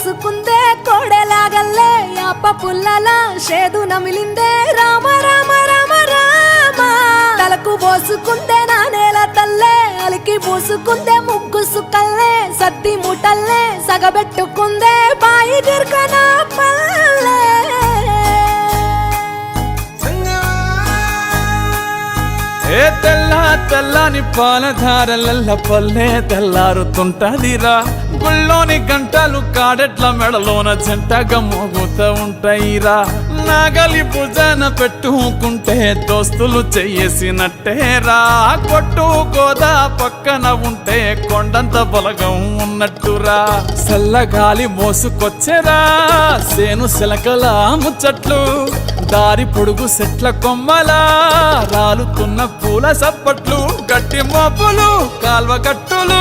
కరుసుకుందే కోడెలాగల్లే యాప పుల్లలా షేదు నమిలిందే రామ రామ రామ రామ తలకు పోసుకుందే నా నేల తల్లే అలికి పూసుకుందే ముగ్గు సుక్కల్లే సత్తి ముటల్లే సగబెట్టుకుందే బాయి గిర్కన పల్లె ఏ తెల్ల తెల్లని పాలధారలల్ల పల్లె తెల్లారుతుంటదిరా గుళ్ళోని గంటలు కాడెట్ల మెడలోన జంటగా మోగుతూ ఉంటాయిరా నాగలి భుజాన పెట్టుకుంటే దోస్తులు చెయ్యేసినట్టేరా కొట్టు గోదా పక్కన ఉంటే కొండంత బలగం ఉన్నట్టురా చల్లగాలి మోసుకొచ్చెరా సేను శిలకల ముచ్చట్లు దారి పొడుగు సెట్ల కొమ్మలా రాలుతున్న పూల సప్పట్లు గట్టి మోపులు కాల్వ కట్టులు